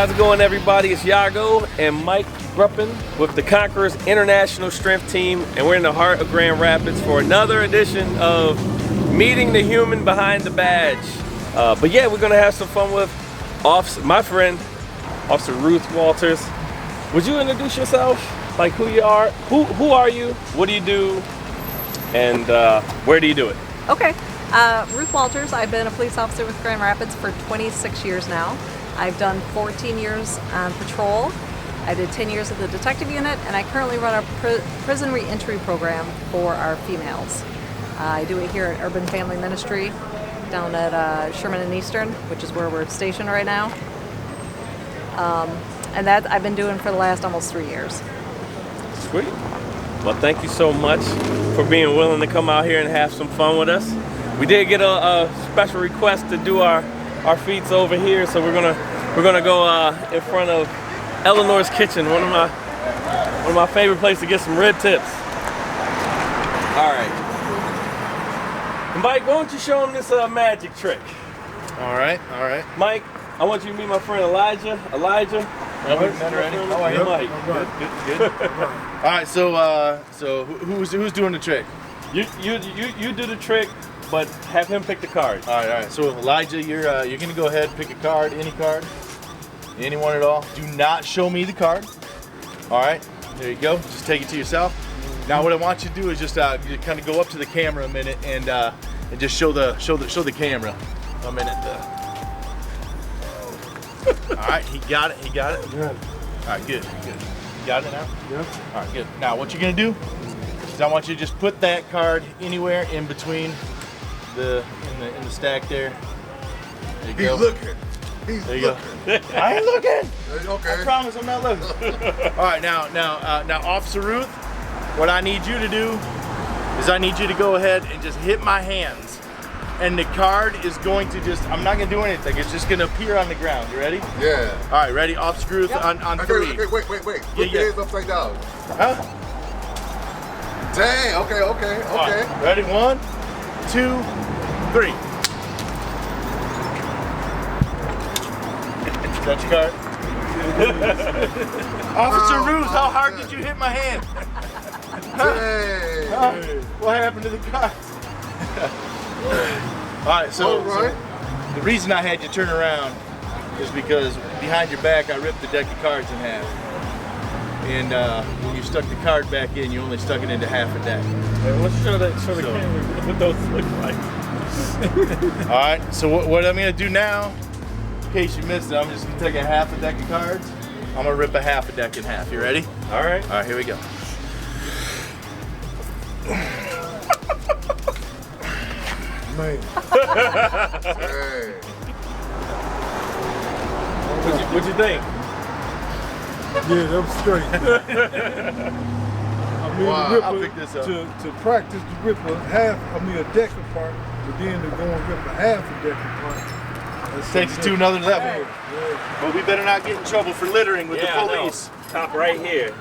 How's it going, everybody? It's Yago and Mike Gruppen with the Conquerors International Strength Team, and we're in the heart of Grand Rapids for another edition of Meeting the Human Behind the Badge. But yeah, we're gonna have some fun with my friend, Officer Ruth Walters. Would you introduce yourself? Like who you are? Who are you? What do you do? And where do you do it? Okay. Ruth Walters. I've been a police officer with Grand Rapids for 26 years now. I've done 14 years on patrol. I did 10 years at the detective unit, and I currently run a prison reentry program for our females. I do it here at Urban Family Ministry down at Sherman and Eastern, which is where we're stationed right now. And that I've been doing for the last almost 3 years. Sweet. Well, thank you so much for being willing to come out here and have some fun with us. We did get a special request to do our feats over here, so we're gonna go in front of Eleanor's Kitchen, one of my favorite places to get some rib tips. All right, Mike, why don't you show him this magic trick? All right. Mike, I want you to meet my friend Elijah. Elijah. How are you, Mike? Good. All right, so who's doing the trick? You do the trick, but have him pick the card. All right. So Elijah, you're gonna go ahead and pick a card, any one at all. Do not show me the card. All right, there you go. Just take it to yourself. Now, what I want you to do is just you kind of go up to the camera a minute and just show the camera a minute. All right, he got it. Yeah. All right, good. You got it now? Yeah. All right, good. Now, what you're gonna do is I want you to just put that card anywhere in between in the stack there. There you go. He's looking. There you go. I ain't looking. Okay. I promise I'm not looking. All right, now, Officer Ruth, what I need you to do is I need you to go ahead and just hit my hands. And the card is going to I'm not going to do anything. It's just going to appear on the ground. You ready? Yeah. All right, ready? Officer Ruth on three. Okay, wait. Put your hands upside down. Huh? Dang, okay. All right, ready? 1, 2, 3. Is that your card? Officer Ruth, how hard did you hit my hand? Dang. What happened to the cards? All right, so the reason I had you turn around is because behind your back I ripped the deck of cards in half. And when you stuck the card back in, you only stuck it into half a deck. Let's show the camera what those look like. All right, so what I'm gonna do now, in case you missed it, I'm just gonna take a half a deck of cards. I'm gonna rip a half a deck in half. You ready? All right. All right, here we go. Man. Dang. What'd you think? Yeah, that was straight. Wow, the I'll ripper, pick this up. To practice the ripper a deck apart, but then to go and rip a half a deck apart. Takes it to another level. Yeah. But we better not get in trouble for littering with the police. Top right here,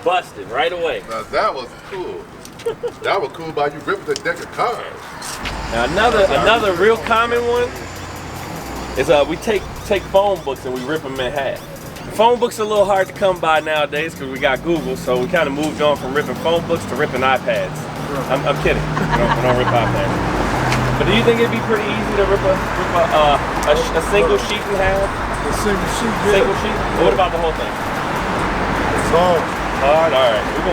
busted right away. Now that was cool. That was cool by you ripping the deck of cards. Now another real common one is we take phone books and we rip them in half. Phone books are a little hard to come by nowadays because we got Google, so we kind of moved on from ripping phone books to ripping iPads. I'm kidding. We don't rip iPads. But do you think it'd be pretty easy to rip a single sheet in half? A single sheet. Yeah. Single sheet? What about the whole thing? It's hard. Hard? All right. We're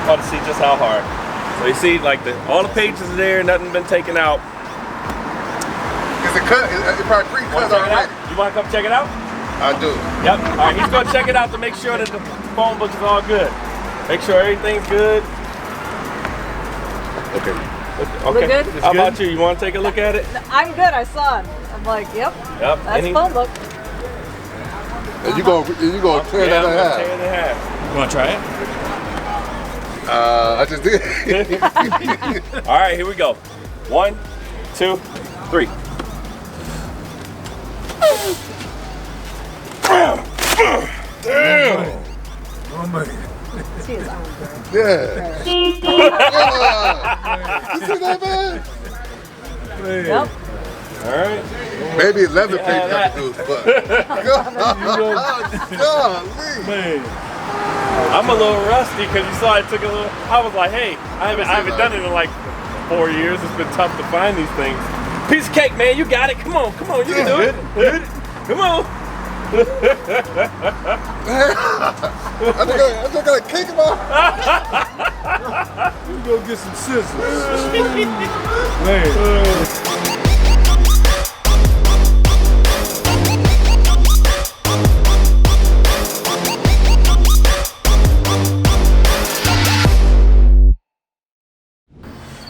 going to see just how hard. So you see, like all the pages are there, nothing been taken out. It's a cut. It's probably pre-cut already. You want to come check it out? I do. Yep. All right, he's going to check it out to make sure that the phone book is all good. Make sure everything's good. Okay. We're good? How about you? You want to take a look at it? I'm good. I saw it. I'm like, yep. That's phone book. And you gonna tear that in half? Tear it in half. You want to try it? I just did. All right, here we go. 1, 2, 3. Damn. Oh man. Yeah. You see that, man? Yep. All right. Maybe 11 pay per-views, but golly. Man, I'm a little rusty because you saw I took a little. I was like, hey, I haven't done it in like 4 years. It's been tough to find these things. Piece of cake, man. You got it. Come on, you can do it. Come on. I just gotta kick him off. we go get some scissors. Man.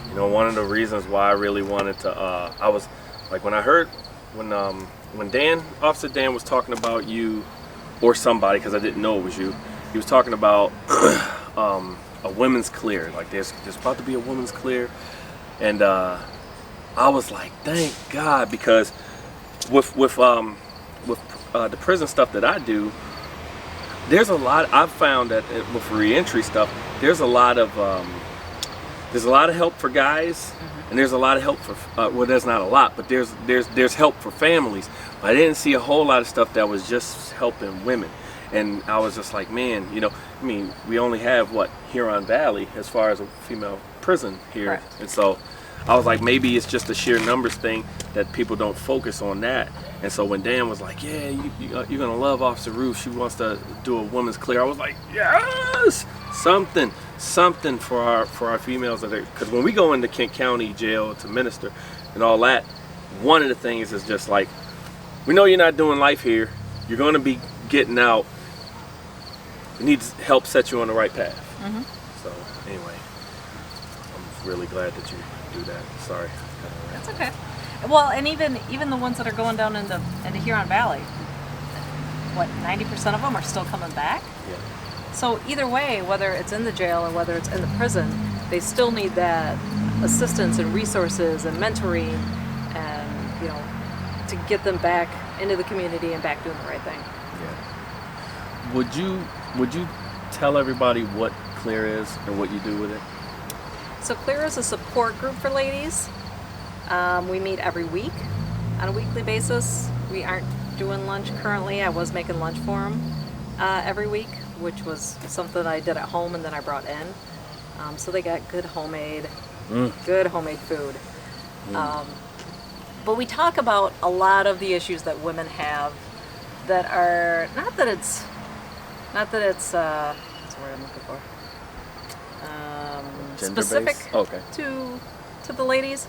You know, one of the reasons why I really wanted to, I was like, when I heard, when Officer Dan was talking about you or somebody, because I didn't know it was you, he was talking about a women's clear, like there's about to be a women's clear, and I was like, thank God, because with the prison stuff that I do, there's a lot, I've found that with reentry stuff, there's a lot of help for guys, and there's a lot of help for well, there's not a lot, but there's help for families. But I didn't see a whole lot of stuff that was just helping women, and I was just like, man, you know, I mean, we only have what, Huron Valley as far as a female prison here. Correct. And so I was like, maybe it's just a sheer numbers thing that people don't focus on that. And so when Dan was like, yeah, you're gonna love Officer Ruth, she wants to do a women's clear, I was like, yes, something for our females that are, because when we go into Kent County Jail to minister and all that, one of the things is just like, we know you're not doing life here, you're going to be getting out, we need to help set you on the right path. So anyway, I'm really glad that you do that. Sorry. That's okay. Well, and even the ones that are going down into Huron Valley, what, 90% of them are still coming back? Yeah. So either way, whether it's in the jail or whether it's in the prison, they still need that assistance and resources and mentoring, and you know, to get them back into the community and back doing the right thing. Yeah. Would you tell everybody what CLEAR is and what you do with it? So CLEAR is a support group for ladies. We meet every week on a weekly basis. We aren't doing lunch currently. I was making lunch for them every week, which was something I did at home and then I brought in. So they got good homemade food. But we talk about a lot of the issues that women have that are not that it's what's the word I'm looking for? Specific to the ladies.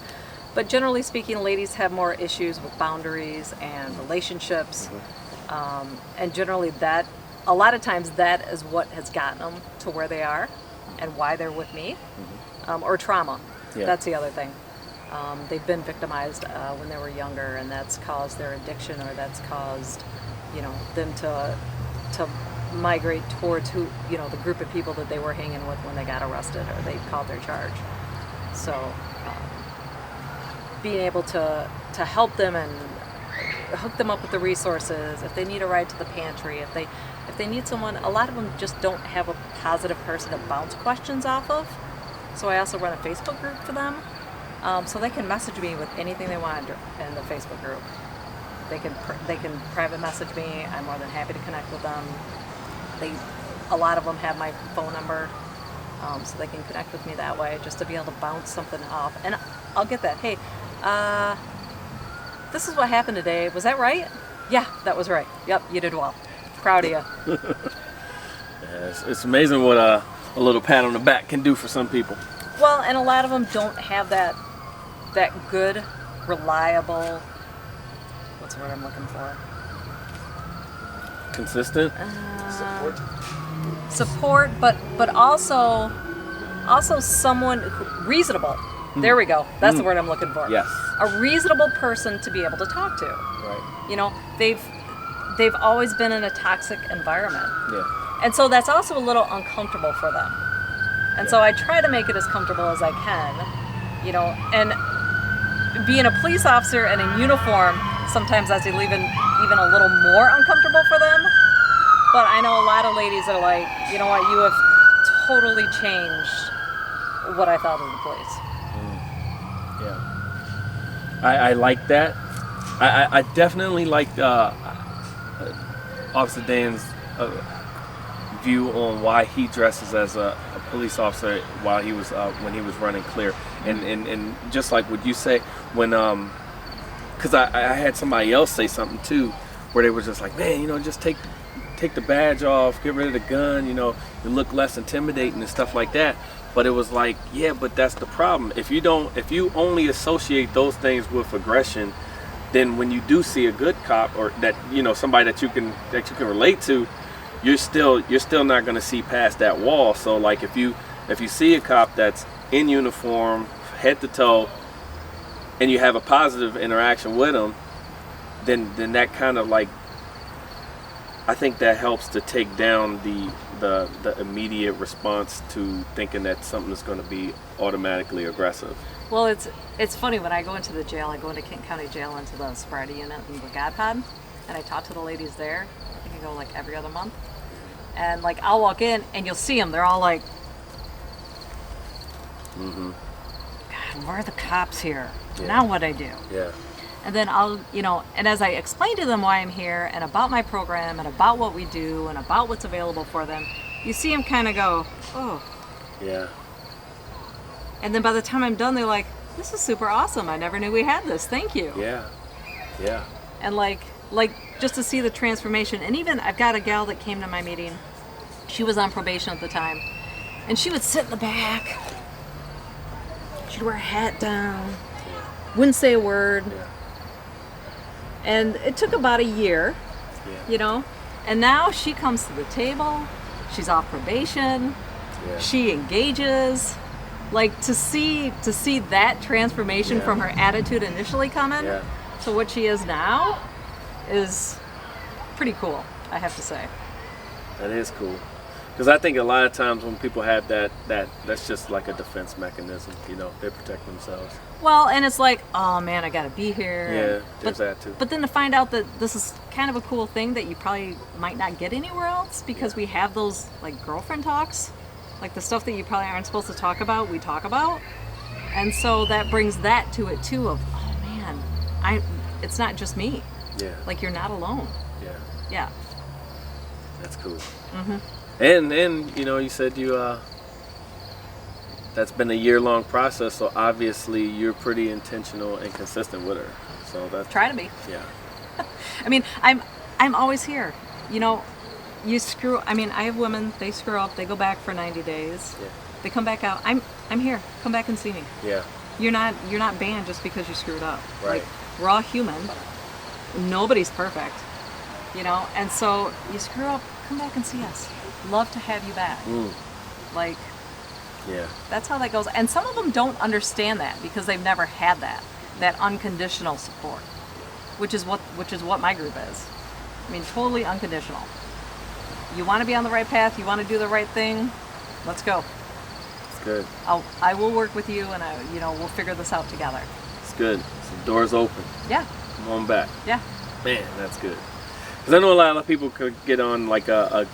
But generally speaking, ladies have more issues with boundaries and relationships. And generally a lot of times that is what has gotten them to where they are and why they're with me. Or trauma. Yeah. That's the other thing. They've been victimized when they were younger, and that's caused their addiction, or that's caused, you know, them to migrate towards the group of people that they were hanging with when they got arrested or they called their charge. So being able to help them and hook them up with the resources, if they need a ride to the pantry, if they need someone, a lot of them just don't have a positive person to bounce questions off of. So I also run a Facebook group for them. So they can message me with anything they want in the Facebook group. They can private message me. I'm more than happy to connect with them. A lot of them have my phone number, so they can connect with me that way, just to be able to bounce something off. And I'll get that. Hey, this is what happened today. Was that right? Yeah, that was right. Yep, you did well. Proud of you. Yeah, it's amazing what a little pat on the back can do for some people. Well, and a lot of them don't have that good, reliable, what's the word I'm looking for? Consistent? Support, but also someone reasonable. There we go. That's the word I'm looking for. Yes. A reasonable person to be able to talk to. Right. You know, they've always been in a toxic environment. Yeah. And so that's also a little uncomfortable for them. And so I try to make it as comfortable as I can, you know, and being a police officer and in uniform, sometimes that's even a little more uncomfortable for them. But I know a lot of ladies are like, you know what, you have totally changed what I thought of the police. Yeah. I like that. I definitely liked Officer Dan's view on why he dresses as a police officer while he was when he was running clear, and just like what you say when because I had somebody else say something too where they were just like, man, you know, just take the badge off, get rid of the gun, you know, you look less intimidating and stuff like that. But it was like, yeah, but that's the problem. If you only associate those things with aggression, then when you do see a good cop or that, you know, somebody that you can relate to, you're still not going to see past that wall. So like if you see a cop that's in uniform, head to toe, and you have a positive interaction with him, then that kind of like, I think that helps to take down the immediate response to thinking that something is going to be automatically aggressive. Well, it's funny, when I go into the jail, I go into Kent County Jail into the sobriety unit and the God Pod, and I talk to the ladies there. I think I go like every other month. And like I'll walk in and you'll see them, they're all like, God, where are the cops here? Yeah. Now what I do? Yeah. And then I'll, you know, and as I explain to them why I'm here and about my program and about what we do and about what's available for them, you see them kind of go, oh. Yeah. And then by the time I'm done, they're like, this is super awesome. I never knew we had this. Thank you. Yeah. Yeah. And like just to see the transformation. And even I've got a gal that came to my meeting. She was on probation at the time. And she would sit in the back. She'd wear a hat down. Wouldn't say a word. Yeah. And it took about a year, Yeah. you know. And now she comes to the table. She's off probation. Yeah. She engages. Like to see that transformation Yeah. from her attitude initially coming Yeah. to what she is now is pretty cool, I have to say. That is cool. Because I think a lot of times when people have that's just like a defense mechanism, you know, they protect themselves. Well, and it's like, oh man, I gotta be here. Yeah, there's that too. But then to find out that this is kind of a cool thing that you probably might not get anywhere else because we have those like girlfriend talks, like the stuff that you probably aren't supposed to talk about, we talk about. And so that brings that to it too of, oh man, it's not just me. Yeah. Like you're not alone. Yeah. Yeah. That's cool. And you know, you said that's been a year-long process, so obviously you're pretty intentional and consistent with her. So that's Try to be. Yeah. I mean, I'm always here. You know, I have women, they screw up, they go back for 90 days. Yeah. They come back out. I'm here. Come back and see me. Yeah. You're not banned just because you screwed up. Right. Like we're all human. Nobody's perfect. You know, and so you screw up, come back and see us. Love to have you back. Like Yeah. that's how that goes. And some of them don't understand that because they've never had that unconditional support, which is what my group is. I mean, totally unconditional. You want to be on the right path, you want to do the right thing, let's go. It's good. I will work with you, and we'll figure this out together. It's good. So doors open. Yeah, Come on back. yeah. Man, that's good. Because I know a lot of people could get on like a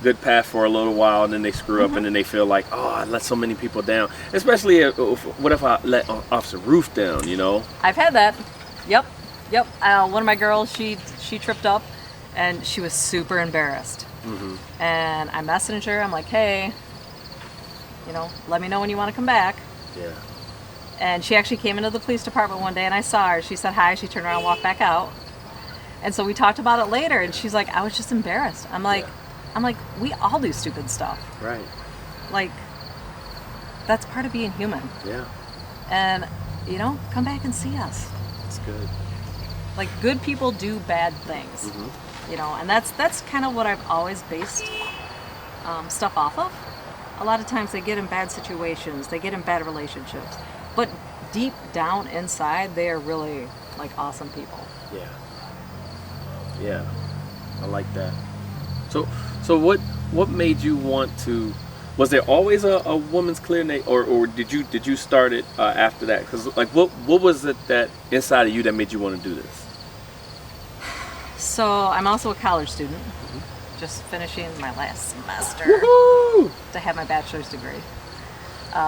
good path for a little while, and then they screw up, and then they feel like, oh, I let so many people down. Especially what if I let Officer Ruth down, you know? I've had that. Yep. One of my girls, she tripped up, and she was super embarrassed. And I messaged her. I'm like, hey, let me know when you want to come back. Yeah. And she actually came into the police department one day, and I saw her. She said hi. She turned around and walked back out. And so we talked about it later, and she's like, I was just embarrassed. I'm like, we all do stupid stuff. Right. Like, that's part of being human. Yeah. And, come back and see us. It's good. Like, good people do bad things. And that's kind of what I've always based stuff off of. A lot of times they get in bad situations, they get in bad relationships, but deep down inside, they are really like awesome people. Yeah. Yeah. I like that. So what made you want to? Was there always a woman's clinic, or did you start it after that? Because like what was it that inside of you that made you want to do this? So I'm also a college student, just finishing my last semester Woohoo! to have my bachelor's degree.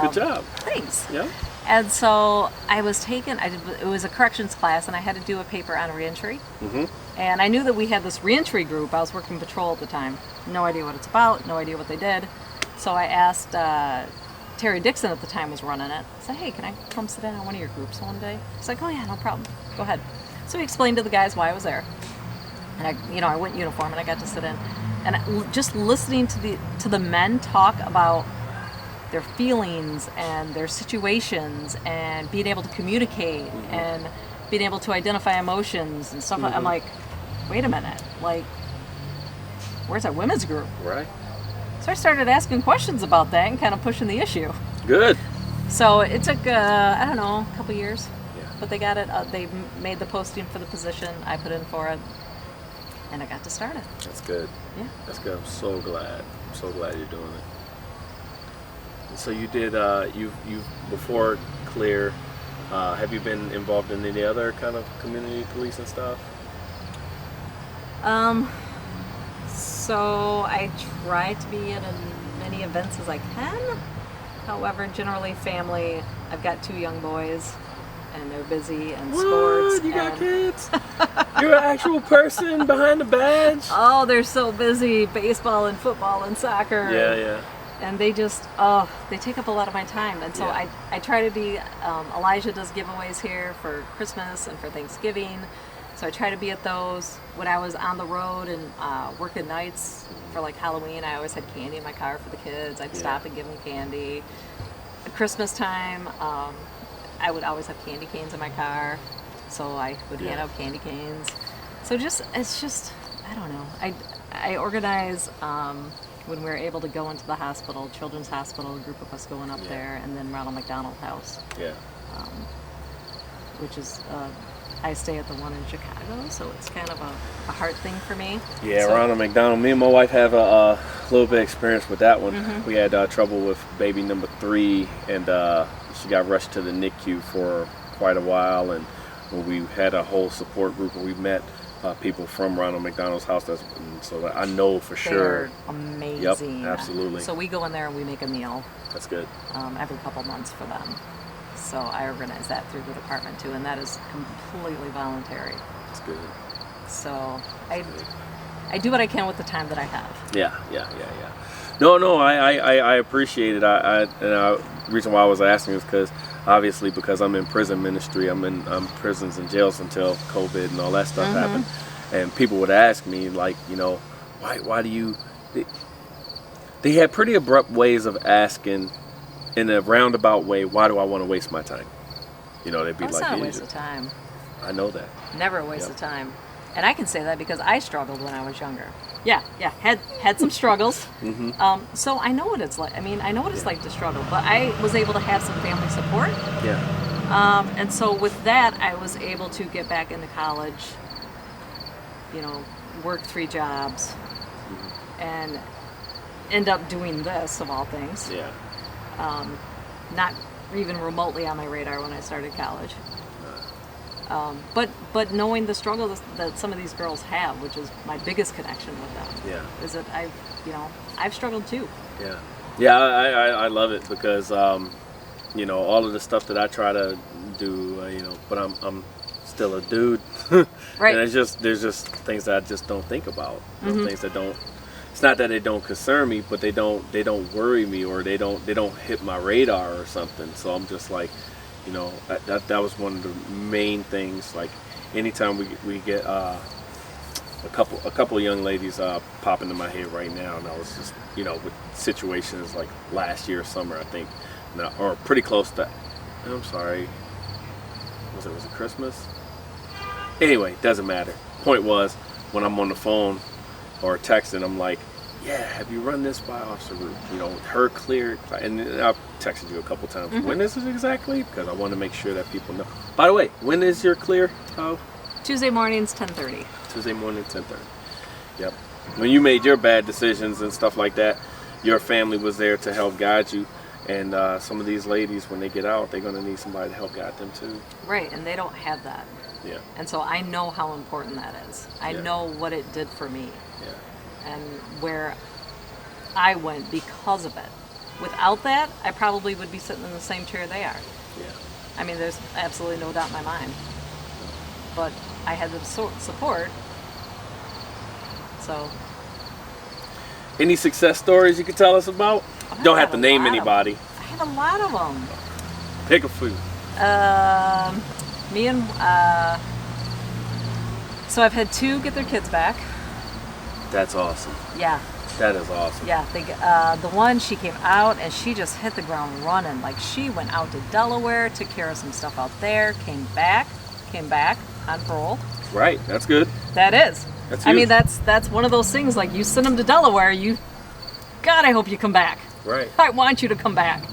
Good job. Thanks. Yeah. And so I was it was a corrections class, and I had to do a paper on reentry. Mm-hmm. And I knew that we had this reentry group. I was working patrol at the time. No idea what it's about, no idea what they did. So I asked, Terry Dixon at the time was running it. I said, hey, can I come sit in on one of your groups one day? He's like, oh yeah, no problem. Go ahead. So he explained to the guys why I was there. And I went in uniform and I got to sit in. And just listening to the men talk about their feelings and their situations and being able to communicate and being able to identify emotions and stuff. I'm like, wait a minute, like, where's our women's group? Right. So I started asking questions about that and kind of pushing the issue. Good. So it took, I don't know, a couple years. Yeah. But they got it. They made the posting for the position. I put in for it. And I got to start it. That's good. Yeah. That's good. I'm so glad. I'm so glad you're doing it. And so you did, you before Clear, have you been involved in any other kind of community policing stuff? So I try to be in as many events as I can. However, generally family. I've got 2 young boys, and they're busy and sports. You got kids? You're an actual person behind the badge? Oh, they're so busy, baseball and football and soccer. Yeah. And they just, they take up a lot of my time. And so Yeah. I try to be, Elijah does giveaways here for Christmas and for Thanksgiving. So I try to be at those. When I was on the road and working nights for like Halloween, I always had candy in my car for the kids. I'd stop and give them candy. At Christmas time, I would always have candy canes in my car. So I would hand out candy canes. So it's just, I don't know. I organize when we're able to go into the hospital, Children's Hospital, a group of us going up there, and then Ronald McDonald House. Yeah. Which is, I stay at the one in Chicago, so it's kind of a hard thing for me. Yeah, so, Ronald McDonald. Me and my wife have a little bit of experience with that one. We had trouble with baby number 3, and she got rushed to the NICU for quite a while. And when we had a whole support group, and we met people from Ronald McDonald's house, so that I know for sure. They're amazing. Yep, absolutely. So we go in there and we make a meal That's good. every couple months for them. So I organize that through the department too, and that is completely voluntary. That's good. So I do what I can with the time that I have. Yeah. No, I appreciate it. The reason why I was asking is because I'm in prison ministry. I'm prisons and jails until COVID and all that stuff happened. And people would ask me, like, why do you... They had pretty abrupt ways of asking in a roundabout way, why do I want to waste my time? They'd be That's like... not a waste of time. I know that. Never a waste of time. And I can say that because I struggled when I was younger. Yeah, had some struggles. So I know what it's like. I mean, I know what it's like to struggle, but I was able to have some family support. Yeah. And so with that, I was able to get back into college, work 3 jobs, and end up doing this, of all things. Yeah. Not even remotely on my radar when I started college. But knowing the struggle that some of these girls have, which is my biggest connection with them, is that I've struggled too. Yeah, I love it because all of the stuff that I try to do, but I'm still a dude, Right? And there's just things that I just don't think about. Things that don't. It's not that they don't concern me, but they don't worry me, or they don't hit my radar or something. So I'm just like, that was one of the main things. Like anytime we get a couple of young ladies pop into my head right now, and I was just with situations like last year summer, I think, or pretty close to. I'm sorry. Was it Christmas? Anyway, doesn't matter. Point was, when I'm on the phone or texting, I'm like, yeah, have you run this by Officer Ruth? Her cleared, and I've texted you a couple times. When is it exactly? Because I want to make sure that people know. By the way, when is your clear? Tuesday mornings, 10:30. Tuesday morning, 10:30. Yep. When you made your bad decisions and stuff like that, your family was there to help guide you. And some of these ladies, when they get out, they're going to need somebody to help guide them too. Right, and they don't have that. Yeah. And so I know how important that is. I know what it did for me. Yeah. And where I went because of it. Without that, I probably would be sitting in the same chair they are. Yeah. I mean, there's absolutely no doubt in my mind. But I had the support. So. Any success stories you could tell us about? I Don't have to a name lot of anybody. them. I have a lot of them. Pick a few. Me and so I've had 2 get their kids back. That's awesome. Yeah, That is awesome. yeah. The one, she came out and she just hit the ground running. Like, she went out to Delaware, took care of some stuff out there, came back on parole. Right. That's good. That is. That's I mean, huge. that's one of those things. Like, you send them to Delaware, God, I hope you come back. Right. I want you to come back.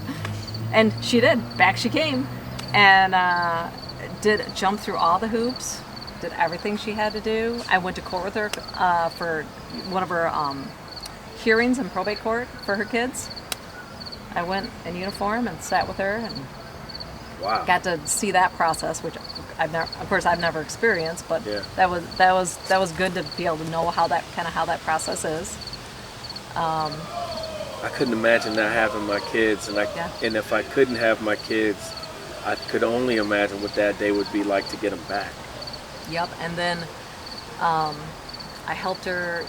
And she did. Back she came, and did jump through all the hoops, did everything she had to do. I went to court with her for one of her hearings in probate court for her kids. I went in uniform and sat with her and Wow. got to see that process, which I've never experienced, but Yeah. that was good to be able to know how that process is. I couldn't imagine not having my kids, and Yeah. and if I couldn't have my kids, I could only imagine what that day would be like to get them back. Yep, and then I helped her,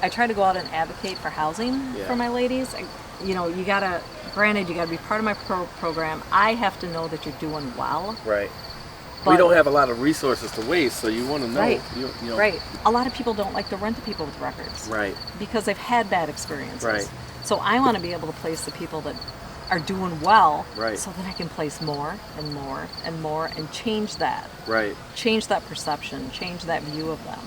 I try to go out and advocate for housing Yeah. for my ladies. You gotta be part of my program. I have to know that you're doing well. Right. We But- don't have a lot of resources to waste, so you want to know. Right, You know. right. A lot of people don't like to rent to people with records. Right. Because they've had bad experiences. Right. So I want to be able to place the people that are doing well, Right. so that I can place more and more and more and change that. Right. Change that perception, change that view of them.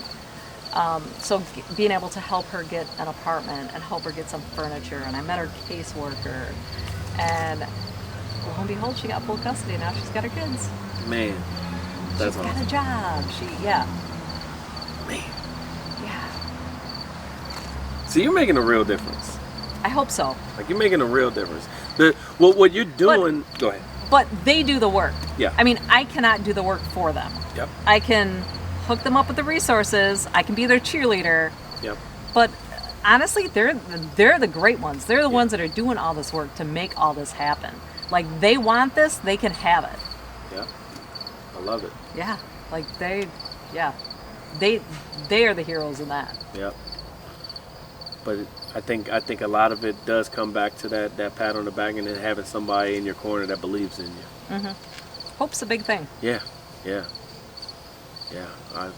So being able to help her get an apartment and help her get some furniture, and I met her caseworker, and lo and behold, she got full custody. Now she's got her kids. Man, that's She's got awesome. a job. Yeah. So you're making a real difference. I hope so. Like, you're making a real difference. What you're doing. Go ahead. But they do the work. Yeah. I mean, I cannot do the work for them. Yep. I can hook them up with the resources. I can be their cheerleader. Yep. But honestly, they're the great ones. They're the ones that are doing all this work to make all this happen. Like, they want this, they can have it. Yep. I love it. Yeah. Like, they are the heroes in that. Yep. But I think a lot of it does come back to that pat on the back and then having somebody in your corner that believes in you. Hope's a big thing. Yeah. Yeah. Yeah. I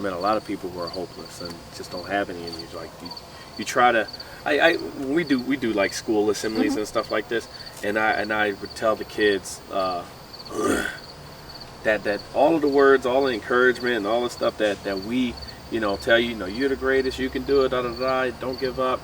met a lot of people who are hopeless and just don't have any in you. Like, you try to. We do like school assemblies and stuff like this, and I would tell the kids that all of the words, all the encouragement, and all the stuff that we tell you, you're the greatest, you can do it, don't give up.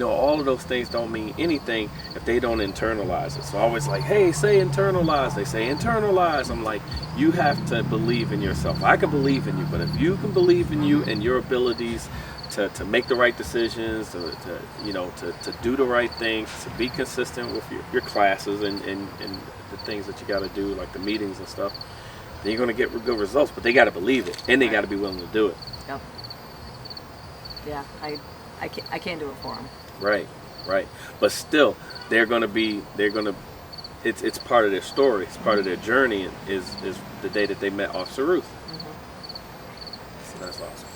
All of those things don't mean anything if they don't internalize it. So I always like, hey, say internalize. They say internalize. I'm like, you have to believe in yourself. I can believe in you, but if you can believe in you and your abilities to make the right decisions, to do the right things, to be consistent with your classes and the things that you got to do, like the meetings and stuff, then you're going to get good results. But they got to believe it, and they got to be willing to do it. Yep. Yeah, I can't do it for them. Right. But still, it's part of their story. It's part of their journey. Is the day that they met Officer Ruth. So that's awesome.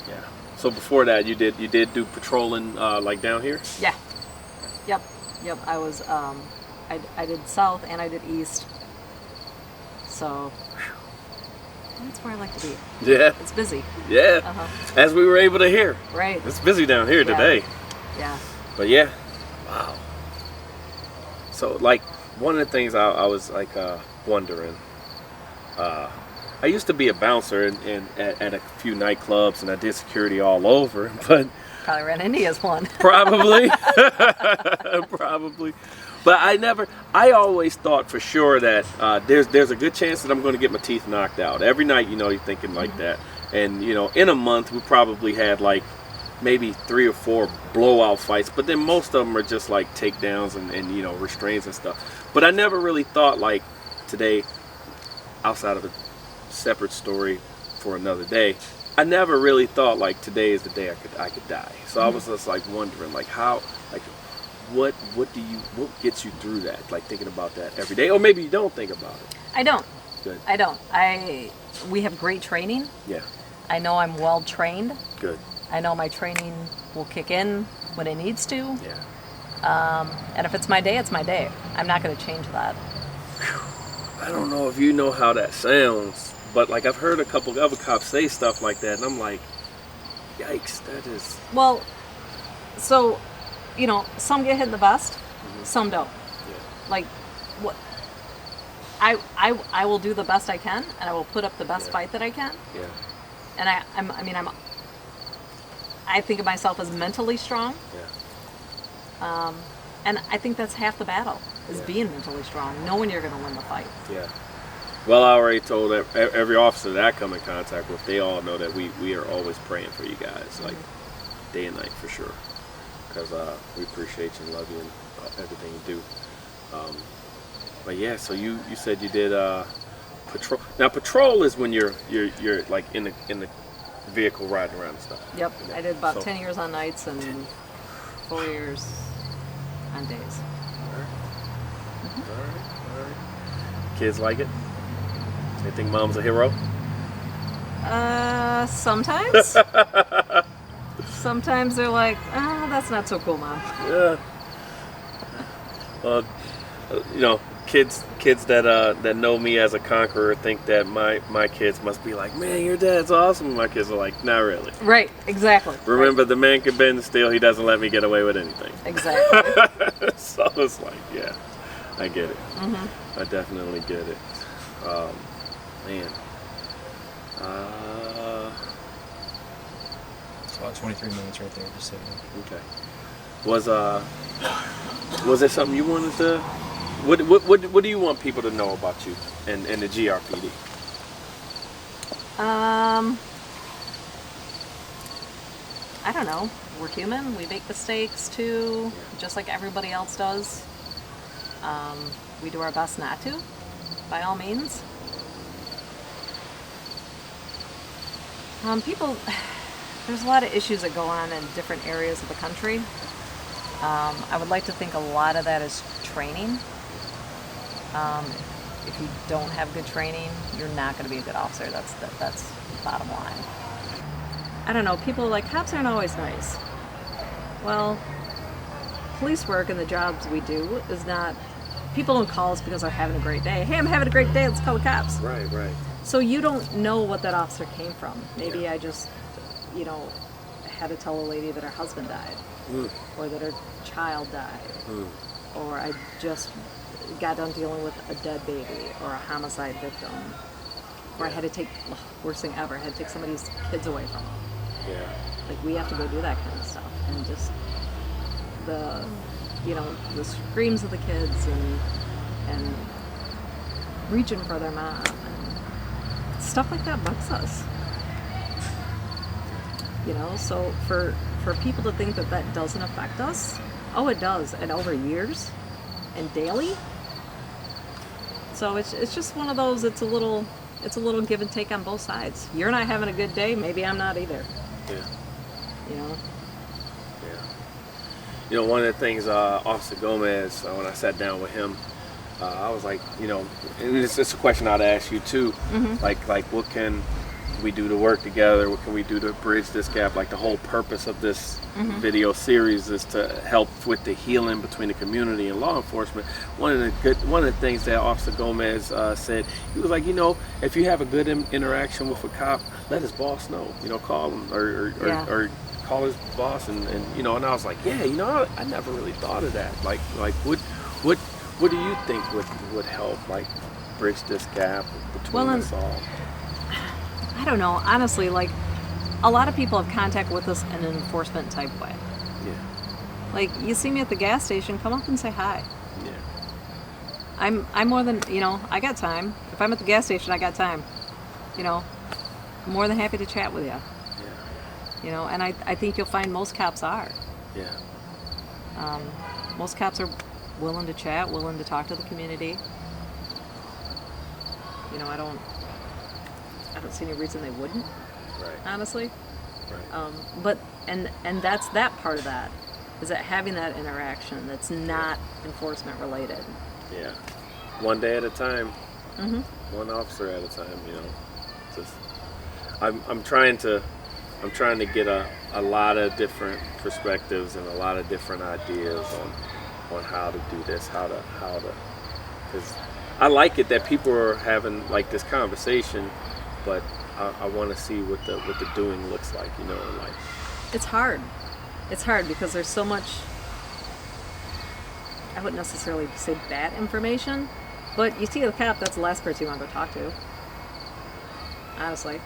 Yeah. So before that, you did do patrolling like down here. Yeah. Yep. I was I did south and I did east. So that's where I like to be. Yeah. It's busy. Yeah. As we were able to hear, Right. it's busy down here today. Yeah. But yeah, wow. So like one of the things I was like wondering, I used to be a bouncer at a few nightclubs, and I did security all over, but Probably ran into you as one. probably, but I always thought for sure that there's a good chance that I'm going to get my teeth knocked out. Every night, you're thinking like that. And, in a month, we probably had like maybe 3 or 4 blowout fights, but then most of them are just like takedowns and restraints and stuff. But I never really thought like today, outside of a separate story for another day, I never really thought like today is the day I could die. So I was just like wondering like how like what gets you through that? Like thinking about that every day, or maybe you don't think about it. I don't. Good. I don't. We have great training. Yeah. I know I'm well trained. Good. I know my training will kick in when it needs to. Yeah. And if it's my day, it's my day. I'm not going to change that. I don't know if you know how that sounds, but like I've heard a couple other cops say stuff like that, and I'm like, yikes, that is. Well, so, you know, some get hit in the vest, some don't. Yeah. Like, what? I will do the best I can, and I will put up the best fight that I can. Yeah. And I think of myself as mentally strong. Yeah. And I think that's half the battle, is being mentally strong, knowing you're going to win the fight. Yeah. Well, I already told every officer that I come in contact with, they all know that we are always praying for you guys, like day and night for sure. Because we appreciate you and love you and everything you do. But yeah, so you said you did patrol. Now patrol is when you're like in the vehicle riding around and stuff. Yep, I did about So- 10 years on nights and 4 years on days. All right. Kids like it? They think mom's a hero? Sometimes. Sometimes they're like, oh, that's not so cool, Mom. Yeah. Well, you know, kids that know me as a conqueror think that my kids must be like, man, your dad's awesome. My kids are like, not really. Right, exactly. Remember, the man can bend steel. He doesn't let me get away with anything. Right. Exactly. So it's like, yeah, I get it. I definitely get it. Man. It's about 23 minutes right there, just so you know. Okay. Was there something you wanted to? What do you want people to know about you and the GRPD? I don't know. We're human. We make mistakes too, just like everybody else does. We do our best not to, by all means. There's a lot of issues that go on in different areas of the country. I would like to think a lot of that is training. If you don't have good training, you're not going to be a good officer. That's the bottom line. I don't know. People are like, cops aren't always nice. Well, police work and the jobs we do is not. People don't call us because they're having a great day. Hey, I'm having a great day. Let's call the cops. Right. So you don't know what that officer came from. Maybe I just, had to tell a lady that her husband died, or that her child died, or I just got done dealing with a dead baby or a homicide victim, or I had to take, worst thing ever, I had to take somebody's kids away from them. Yeah. Like, we have to go do that kind of stuff, and just the screams of the kids and reaching for their mom and stuff like that bugs us. So for people to think that doesn't affect us, oh, it does, and over years and daily. So it's just one of those. It's a little give and take on both sides. You're not having a good day, maybe I'm not either. Yeah. Yeah. One of the things Officer Gomez, when I sat down with him, I was like, and it's a question I'd ask you too. Like what can we do to work together? What can we do to bridge this gap? Like, the whole purpose of this video series is to help with the healing between the community and law enforcement. One of the things that Officer Gomez said, he was like, if you have a good interaction with a cop, let his boss know. Call him or call his boss, and and I was like, I never really thought of that. Like what do you think would help, like, bridge this gap between us all? I don't know. Honestly, like, a lot of people have contact with us in an enforcement type way. Yeah. Like, you see me at the gas station, come up and say hi. Yeah. I'm more than, I got time. If I'm at the gas station, I got time. More than happy to chat with you. Yeah. And I think you'll find most cops are. Yeah. Most cops are willing to chat, willing to talk to the community. I don't see any reason they wouldn't. Right. honestly. Right. But that's that part of that, is that having that interaction that's not enforcement related. Yeah. One day at a time. Mm-hmm. One officer at a time. You know. Just, I'm trying to get a lot of different perspectives and a lot of different ideas on how to do this, how to, because I like it that people are having like this conversation, but I want to see what the doing looks like, you know, in life. It's hard. It's hard because there's so much, I wouldn't necessarily say bad information, but you see a cop, that's the last person you want to go talk to. Honestly.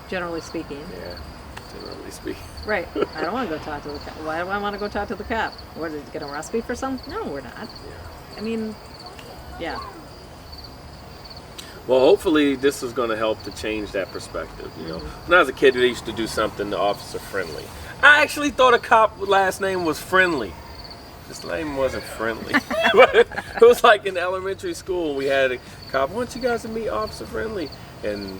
Generally speaking. Yeah, generally speaking. Right. I don't want to go talk to the cop. Why do I want to go talk to the cop? What, did you get arrest me for something? No, we're not. Yeah. I mean, yeah. Well, hopefully this is going to help to change that perspective. You know, when I was a kid, they used to do something to Officer Friendly. I actually thought a cop last name was Friendly. His name wasn't Friendly. But it was like in elementary school. We had a cop. I want you guys to meet Officer Friendly, and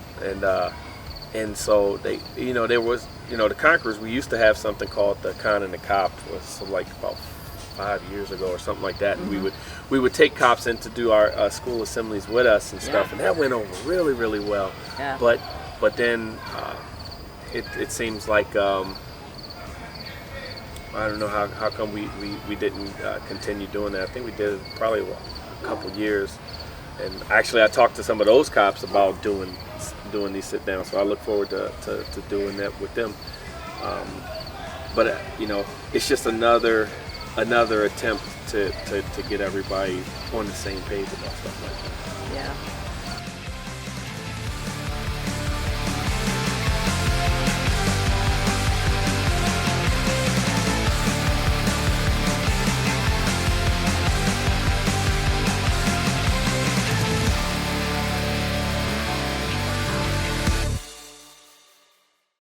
so they, you know, there was, you know, the Conquerors. We used to have something called the Con and the Cop. It was like about 5 years ago or something like that, and we would take cops in to do our school assemblies with us and stuff, and that went over really, really well. Yeah. But then it seems like I don't know how come we didn't continue doing that. I think we did probably a couple years, and actually I talked to some of those cops about doing these sit downs, so I look forward to doing that with them. But you know, it's just another attempt to get everybody on the same page about stuff like that. Yeah.